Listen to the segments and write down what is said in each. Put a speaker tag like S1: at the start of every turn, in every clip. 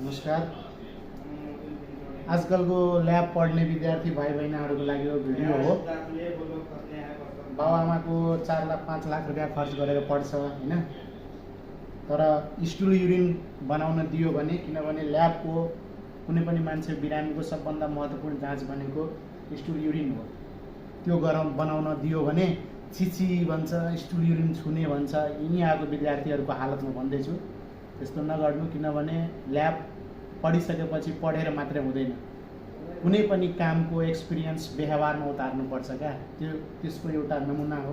S1: नमस्कार। आजकलको ल्याब पढ्ने विद्यार्थी भाइ बहिनीहरूको लागि यो भिडियो हो। बाबुआमाको 4 लाख 5 लाख रुपियाँ खर्च गरेर पढ्छ हैन, तर स्टुल युरिन बनाउन दियो भने, किनभने ल्याबको कुनै पनि मान्छे बिरामीको सबभन्दा महत्त्वपूर्ण जाँच भनेको स्टुल युरिन हो। त्यो बनाउन दियो भने छिछि भन्छ, स्टुल युरिन छुने भन्छ। यिनी आएको विद्यार्थीहरूको हालत म भन्दैछु, त्यस्तो नगर्नु। किनभने ल्याब पढिसकेपछि पढेर मात्रै हुँदैन, कुनै पनि कामको एक्सपिरियन्स व्यवहारमा उतार्नुपर्छ क्या। त्यसको एउटा नमुना हो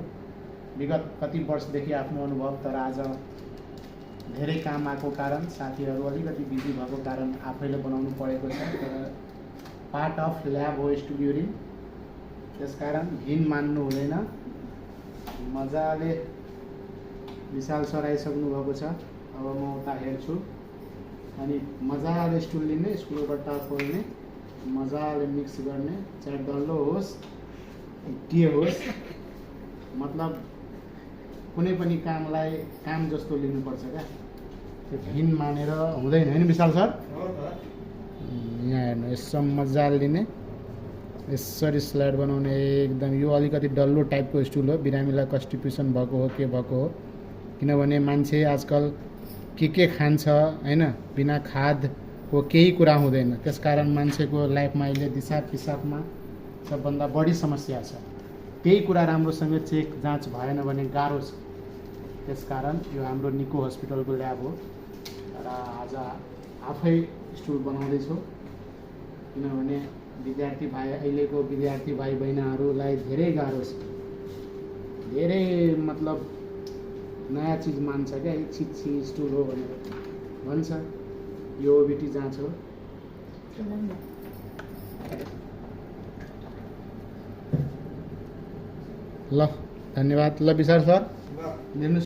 S1: विगत कति वर्षदेखि आफ्नो अनुभव। तर आज धेरै काम आएको कारण, साथीहरू अलिकति बिजी भएको कारण आफैले बनाउनु परेको छ। तर पार्ट अफ ल्याब हो स्टुल युरिन, त्यसकारण हिन मान्नु हुँदैन। मजाले विशाल सर आइसक्नु भएको छ। अब म उता हेर्छु अनि मजाले स्टुल लिने, स्कुलको बट्टा खोल्ने, मजाले मिक्स गर्ने, चाहे डल्लो होस् के होस्, मतलब कुनै पनि कामलाई काम जस्तो लिनुपर्छ क्या। त्यो हिन मानेर हुँदैन हैन विशाल सर? यहाँ हेर्नु, यसो मजाले लिने, यसरी स्लाइड बनाउने। एकदम यो अलिकति डल्लो टाइपको स्टुल हो, बिरामीलाई कन्स्टिपेसन भएको हो के भएको हो। किनभने मान्छे आजकल के खान्छ हैन, बिना खादको केही कुरा हुँदैन। त्यसकारण मान्छेको लाइफमा अहिले दिशा पिसाबमा सबभन्दा बढी समस्या छ। केही कुरा राम्रोसँग चेक जाँच भएन भने गाह्रो छ। त्यसकारण यो हाम्रो निको हस्पिटलको ल्याब हो। र आज आफै स्टुल बनाउँदैछु, किनभने विद्यार्थी भाइ, अहिलेको विद्यार्थी भाइ बहिनीहरूलाई धेरै गाह्रो छ। धेरै मतलब नयाँ चिज मान्छ क्या, छिछि स्टुल हो भनेर भन्छ। यो ओबिटी जाँच हो। ल धन्यवाद। ल विशाल सर लिनु।